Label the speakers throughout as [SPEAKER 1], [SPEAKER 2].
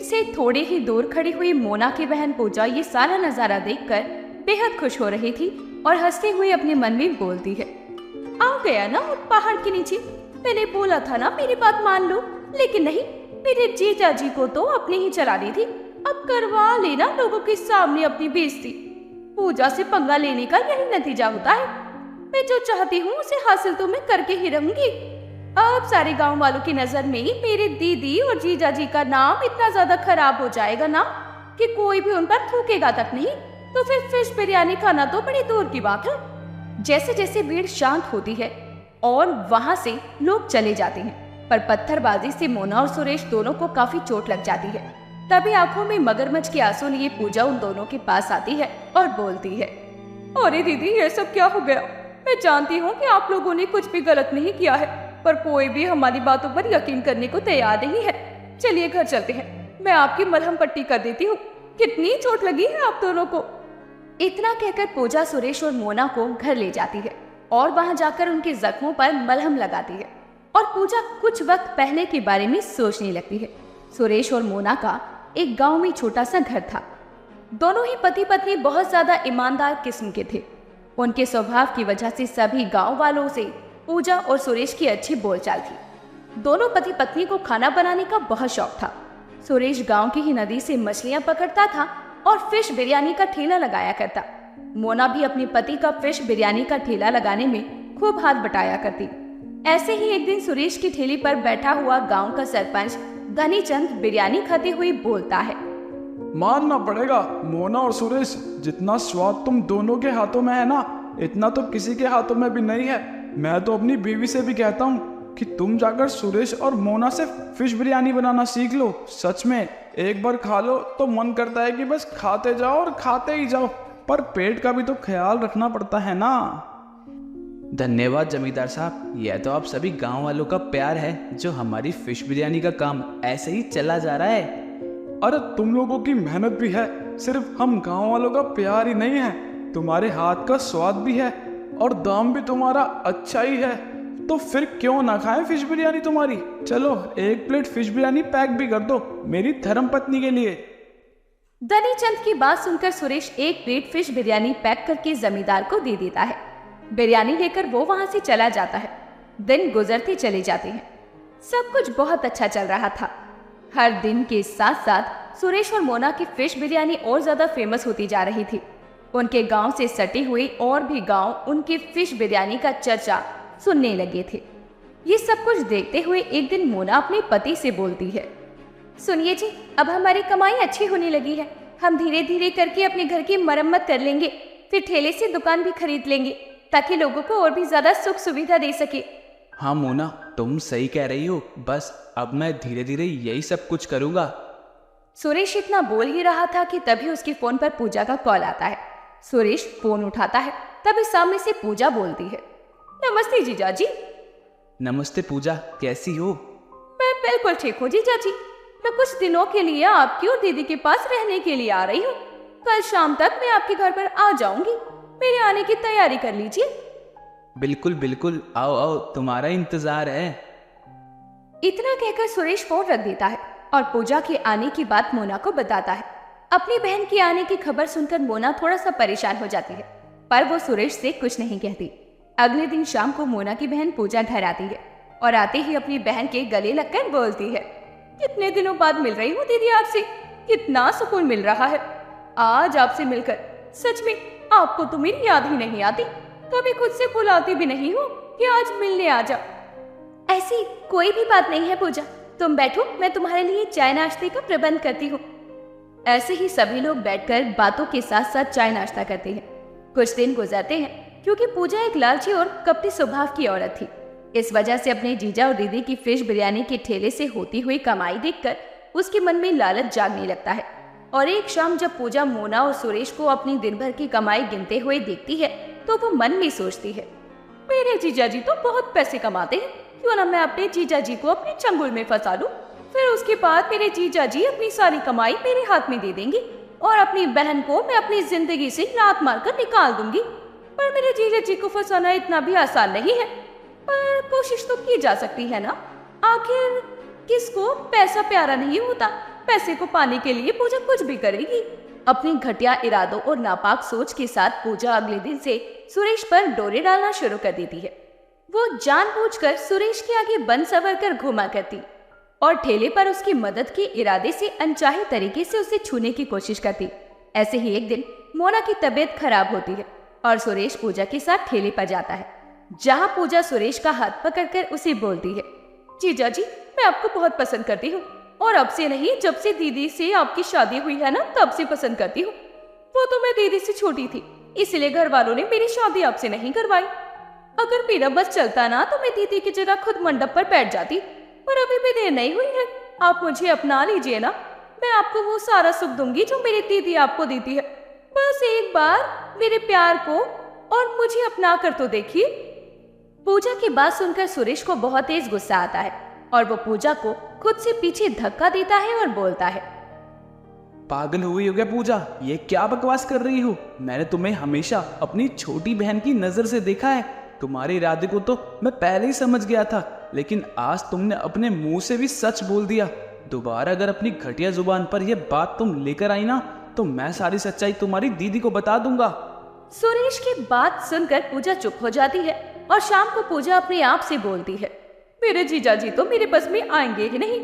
[SPEAKER 1] से थोड़ी ही दूर खड़ी हुई मोना की बहन पूजा ये सारा नजारा देखकर बेहद खुश हो रही थी और हंसते हुए अपने मन में बोलती है, आ गया ना उस पहाड़ के नीचे। मैंने बोला था ना मेरी बात मान लो, लेकिन नहीं, मेरे जीजा जी को तो अपने ही चला दी थी। अब करवा लेना लोगों के सामने अपनी बेइज्जती। पूजा से पंगा लेने का यही नतीजा होता है। मैं जो चाहती हूँ उसे हासिल तो मैं करके ही रहूंगी। अब सारे गांव वालों की नजर में मेरे दीदी और जीजा जी का नाम इतना ज्यादा खराब हो जाएगा ना कि कोई भी उन पर थूकेगा तक नहीं। तो फिर फिश बिरयानी खाना तो बड़ी दूर की बात है। जैसे जैसे भीड़ शांत होती है और वहां से लोग चले जाते हैं, पर पत्थरबाजी से मोना और सुरेश दोनों को काफी चोट लग जाती है। तभी आंखों में मगरमच्छ के आंसू लिए पूजा उन दोनों के पास आती है और बोलती है, अरे दीदी, ये सब क्या हो गया? मैं जानती हूँ कि आप लोगों ने कुछ भी गलत नहीं किया है, पर कोई भी हमारी बातों पर यकीन करने को तैयार नहीं है। चलिए घर चलते हैं, मैं आपकी मलहम पट्टी कर देती हूँ। कितनी चोट लगी है आप दोनों को। इतना कहकर पूजा सुरेश और मोना को घर ले जाती है और वहां जाकर उनके जख्मों पर मलहम लगाती है। और पूजा कुछ वक्त पहले के बारे में सोचने लगती है। सुरेश और मोना का एक गांव में छोटा सा घर था। दोनों ही पति पत्नी बहुत ज्यादा ईमानदार किस्म के थे। उनके स्वभाव की वजह से सभी गांव वालों से पूजा और सुरेश की अच्छी बोलचाल थी। दोनों पति पत्नी को खाना बनाने का बहुत शौक था। सुरेश गांव की ही नदी से मछलियां पकड़ता था और फिश बिरयानी का ठेला लगाया करता। मोना भी अपने पति का फिश बिरयानी का ठेला लगाने में खूब हाथ बटाया करती। ऐसे ही एक दिन सुरेश की ठेली पर बैठा हुआ गांव का सरपंच धनीचंद बिरयानी खाते हुए बोलता है,
[SPEAKER 2] मानना पड़ेगा मोना और सुरेश, जितना स्वाद तुम दोनों के हाथों में है ना, इतना तो किसी के हाथों में भी नहीं है। मैं तो अपनी बीवी से भी कहता हूँ कि तुम जाकर सुरेश और मोना से फिश बिरयानी बनाना सीख लो। सच में एक बार खा लो तो मन करता है कि बस खाते जाओ और खाते ही जाओ, पर पेट का भी तो ख्याल रखना पड़ता है ना।
[SPEAKER 3] धन्यवाद जमींदार साहब, यह तो आप सभी गांव वालों का प्यार है जो हमारी फिश बिरयानी का काम ऐसे ही चला जा रहा है।
[SPEAKER 2] अरे तुम लोगों की मेहनत भी है, सिर्फ हम गांव वालों का प्यार ही नहीं है, तुम्हारे हाथ का स्वाद भी है और दाम भी तुम्हारा अच्छा ही है। तो फिर क्यों ना खाएं फिश बिरयानी तुम्हारी। चलो एक प्लेट फिश बिरयानी पैक भी कर दो मेरी धर्म पत्नी के लिए।
[SPEAKER 1] धनीचंद की बात सुनकर सुरेश एक प्लेट फिश बिरयानी पैक करके जमींदार को दे देता है। बिरयानी लेकर वो वहां से चला जाता है। दिन गुजरते चले जाते हैं। सब कुछ बहुत अच्छा चल रहा था। हर दिन के साथ साथ सुरेश और मोना की फिश बिरयानी और ज्यादा फेमस होती जा रही थी। उनके गांव से सटे हुए और भी गांव उनकी फिश बिरयानी का चर्चा सुनने लगे थे। ये सब कुछ देखते हुए एक दिन मोना अपने पति से बोलती है, सुनिए जी, अब हमारी कमाई अच्छी होने लगी है। हम धीरे धीरे करके अपने घर की मरम्मत कर लेंगे, फिर ठेले से दुकान भी खरीद लेंगे ताकि लोगों को और भी ज्यादा सुख सुविधा दे सके।
[SPEAKER 3] हाँ मोना, तुम सही कह रही हो। बस अब मैं धीरे धीरे यही सब कुछ करूँगा।
[SPEAKER 1] सुरेश इतना बोल ही रहा था कि तभी उसके फोन पर पूजा का कॉल आता है। सुरेश फोन उठाता है, तभी सामने से पूजा बोलती है, नमस्ते जीजा जी।
[SPEAKER 3] नमस्ते पूजा, कैसी हो?
[SPEAKER 1] मैं बिल्कुल ठीक हूँ जीजा जी। मैं कुछ दिनों के लिए आपकी और दीदी के पास रहने के लिए आ रही हूँ। कल शाम तक मैं आपके घर पर आ जाऊंगी। मेरे आने की तैयारी कर लीजिए।
[SPEAKER 3] बिल्कुल बिल्कुल, आओ आओ, तुम्हारा इंतजार है।
[SPEAKER 1] इतना कहकर सुरेश फोन रख देता है और पूजा के आने की बात मोना को बताता है। अपनी बहन के आने की खबर सुनकर मोना थोड़ा सा परेशान हो जाती है, पर वो सुरेश से कुछ नहीं कहती। अगले दिन शाम को मोना की बहन पूजा घर आती है और आते ही अपनी बहन के गले लगकर बोलती है, कितने दिनों बाद मिल रही हूँ दीदी आपसे, कितना सुकून मिल रहा है आज आपसे मिलकर। सच में आपको तो मेरी याद ही नहीं आती, कभी खुद से बुलाती भी नहीं हो कि आज मिलने आ जाओ। ऐसी कोई भी बात नहीं है पूजा, तुम बैठो, मैं तुम्हारे लिए चाय नाश्ते का प्रबंध करती हूँ। ऐसे ही सभी लोग बैठकर बातों के साथ साथ चाय नाश्ता करते हैं। कुछ दिन गुजरते हैं। क्योंकि पूजा एक लालची और कपटी स्वभाव की औरत थी, इस वजह से अपने जीजा और दीदी की फिश बिरयानी के ठेले से होती हुई कमाई देखकर उसके मन में लालच जागने लगता है। और एक शाम जब पूजा मोना और सुरेश को अपनी दिन भर की कमाई गिनते हुए देखती है तो वो मन में सोचती है, मेरे जीजा जी तो बहुत पैसे कमाते हैं, क्यों ना मैं अपने जीजा जी को अपने चंगुल में फंसा लूं। फिर उसके बाद मेरे जीजा जी अपनी सारी कमाई मेरे हाथ में दे देंगी और अपनी बहन को मैं अपनी जिंदगी से लात मारकर निकाल दूंगी। पर मेरे जीजा जी को फंसाना इतना भी आसान नहीं है, पर कोशिश तो की जा सकती है ना। आखिर किसको पैसा प्यारा नहीं होता। पैसे को पाने के लिए पूजा कुछ भी करेगी। अपनी घटिया इरादों और नापाक सोच के साथ पूजा अगले दिन से सुरेश पर डोरे डालना शुरू कर देती है। वो जानबूझकर सुरेश के आगे बन सवर कर घुमा करती और ठेले पर उसकी मदद के इरादे से अनचाहे तरीके से उसे छूने की कोशिश करती। ऐसे ही एक दिन मोना की तबीयत खराब होती है और सुरेश पूजा के साथ ठेले पर जाता है, जहाँ पूजा सुरेश का हाथ पकड़कर उसे बोलती है, जीजा जी, मैं आपको बहुत पसंद करती हूँ और अब से नहीं, जब से दीदी से आपकी शादी हुई है ना, तब से पसंद करती हूँ। वो तो मैं दीदी से छोटी थी, इसलिए घर वालों ने मेरी शादी आपसे नहीं करवाई। अगर मेरा बस चलता ना तो मैं दीदी की जगह खुद मंडप पर बैठ जाती, पर अभी भी देर नहीं हुई है। आप मुझे अपना लीजिए ना, मैं आपको वो सारा सुख दूंगी जो मेरी दीदी आपको देती है। बस एक बार मेरे प्यार को और मुझे अपना कर तो देखिए। पूजा की बात सुनकर सुरेश को बहुत तेज गुस्सा आता है और वो पूजा को खुद से पीछे धक्का देता है और बोलता है,
[SPEAKER 3] पागल हुई हो क्या पूजा? ये क्या बकवास कर रही हो? मैंने तुम्हें हमेशा अपनी छोटी बहन की नजर से देखा है। तुम्हारे इरादे को तो मैं पहले ही समझ गया था, लेकिन आज तुमने अपने मुंह से भी सच बोल दिया। दोबारा अगर अपनी घटिया जुबान पर यह बात तुम लेकर आई ना, तो मैं सारी सच्चाई तुम्हारी दीदी को बता दूंगा।
[SPEAKER 1] सुरेश की बात सुनकर पूजा चुप हो जाती है और शाम को पूजा अपने आप से बोलती है, मेरे जीजा जी तो मेरे बस में आएंगे ही नहीं।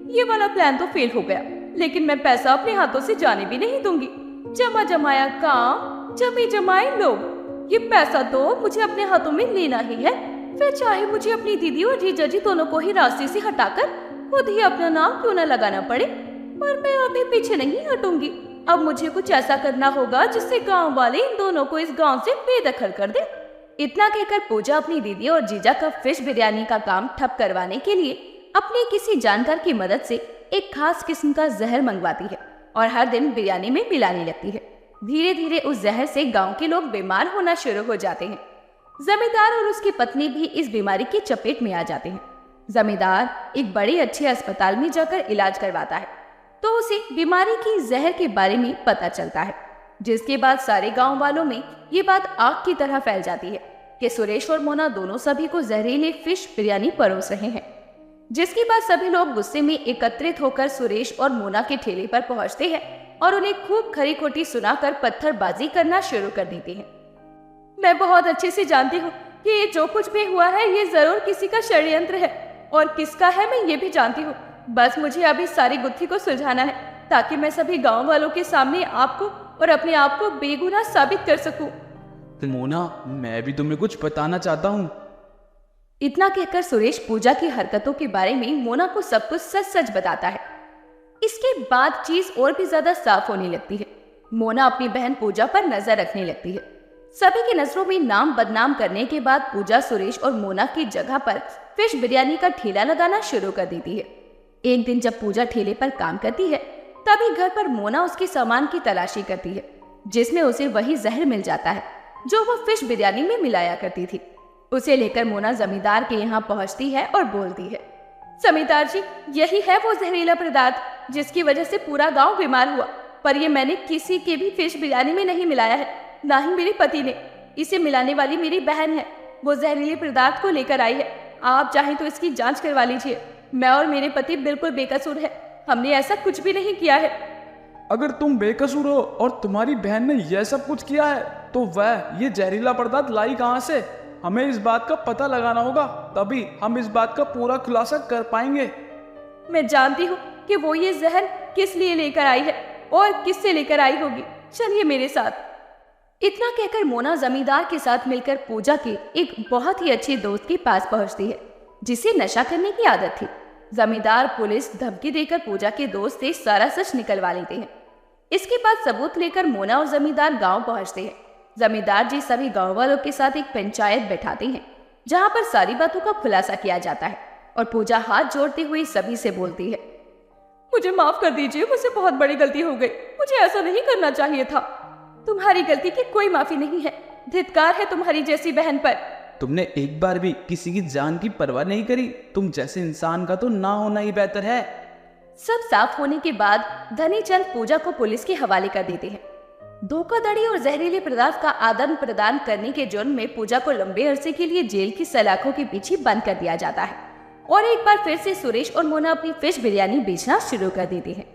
[SPEAKER 1] ये वाला प्लान तो फेल हो गया, लेकिन मैं पैसा अपने हाथों से जाने भी नहीं दूंगी। जमा जमाया काम, जमे जमाए लोग। ये पैसा तो मुझे अपने हाथों में लेना ही है, फिर चाहे मुझे अपनी दीदी और जीजा जी दोनों को ही रास्ते से हटाकर खुद ही अपना नाम क्यों न लगाना पड़े, पर मैं अभी पीछे नहीं हटूंगी। अब मुझे कुछ ऐसा करना होगा जिससे गांव वाले इन दोनों को इस गांव से बेदखल कर दे। इतना कहकर पूजा अपनी दीदी और जीजा का फिश बिरयानी का काम ठप करवाने के लिए अपने किसी जानकार की मदद से एक खास किस्म का जहर मंगवाती है और हर दिन बिरयानी में मिलाने लगती है। धीरे धीरे उस जहर से गांव के लोग बीमार होना शुरू हो जाते हैं। जमींदार और उसकी पत्नी भी इस बीमारी की चपेट में आ जाते हैं। जमींदार एक बड़े अच्छे अस्पताल में जाकर इलाज करवाता है तो उसे बीमारी की जहर के बारे में पता चलता है, जिसके बाद सारे गांव वालों में ये बात आग की तरह फैल जाती है कि सुरेश और मोना दोनों सभी को जहरीले फिश बिरयानी परोस रहे हैं। जिसके बाद सभी लोग गुस्से में एकत्रित होकर सुरेश और मोना के ठेले पर पहुंचते हैं और उन्हें खूब खरी खोटी सुनाकर पत्थरबाजी करना शुरू कर देते हैं। मैं बहुत अच्छे से जानती हूँ कि ये जो कुछ भी हुआ है ये जरूर किसी का षड्यंत्र है, और किसका है मैं ये भी जानती हूँ। बस मुझे अभी सारी गुत्थी को सुलझाना है ताकि मैं सभी गांव वालों के सामने आपको और अपने आप को बेगुनाह साबित कर सकूं।
[SPEAKER 3] मोना, मैं भी तुम्हें कुछ बताना चाहता हूँ।
[SPEAKER 1] इतना कहकर सुरेश पूजा की हरकतों के बारे में मोना को सब कुछ सच सच बताता है। इसके बाद चीज और भी ज्यादा साफ होने लगती है। मोना अपनी बहन पूजा पर नजर रखने लगती है। सभी की नजरों में नाम बदनाम करने के बाद पूजा सुरेश और मोना की जगह पर फिश बिरयानी का ठेला लगाना शुरू कर देती है। एक दिन जब पूजा ठेले पर काम करती है तभी घर पर मोना उसके सामान की तलाशी करती है, जिसमें उसे वही जहर मिल जाता है जो वो फिश बिरयानी में मिलाया करती थी। उसे लेकर मोना जमींदार के यहाँ पहुँचती है और बोलती है, जमींदार जी, यही है वो जहरीला पदार्थ जिसकी वजह से पूरा गांव बीमार हुआ, पर ये मैंने किसी के भी फिश बिरयानी में नहीं मिलाया है, ना ही मेरे पति ने। इसे मिलाने वाली मेरी बहन है, वो जहरीले पदार्थ को लेकर आई है। आप चाहें तो इसकी जांच करवा लीजिए। मैं और मेरे पति बिल्कुल बेकसूर है, हमने ऐसा कुछ भी नहीं किया है।
[SPEAKER 2] अगर तुम बेकसूर हो और तुम्हारी बहन ने यह सब कुछ किया है तो वह ये जहरीला पदार्थ लाई कहाँ से? हमें इस बात का पता लगाना होगा, तभी हम इस बात का पूरा खुलासा कर पाएंगे।
[SPEAKER 1] मैं जानती हूँ कि वो ये जहर किस लिए लेकर आई है और किससे लेकर आई होगी। चलिए मेरे साथ। इतना कहकर मोना जमींदार के साथ मिलकर पूजा के एक बहुत ही अच्छे दोस्त के पास पहुंचती है, जिसे नशा करने की आदत थी। जमींदार पुलिस धमकी देकर पूजा के दोस्त से सारा सच निकलवा लेते हैं। इसके बाद सबूत लेकर मोना और जमींदार गांव पहुंचते हैं। जमींदार जी सभी गांव वालों के साथ एक पंचायत बैठाते हैं, जहां पर सारी बातों का खुलासा किया जाता है और पूजा हाथ जोड़ते हुए सभी से बोलती है, मुझे माफ कर दीजिए, मुझसे बहुत बड़ी गलती हो गई, मुझे ऐसा नहीं करना चाहिए था। तुम्हारी गलती की कोई माफी नहीं है। धिक्कार है तुम्हारी जैसी बहन पर।
[SPEAKER 3] तुमने एक बार भी किसी की जान की परवाह नहीं करी। तुम जैसे इंसान का तो ना होना ही बेहतर है।
[SPEAKER 1] सब साफ होने के बाद धनी चंद पूजा को पुलिस के हवाले कर देते हैं। धोखाधड़ी और जहरीले पदार्थ का आदान प्रदान करने के जुर्म में पूजा को लंबे अरसे के लिए जेल की सलाखों के पीछे बंद कर दिया जाता है और एक बार फिर से सुरेश और मोना अपनी फिश बिरयानी बेचना शुरू कर देते हैं।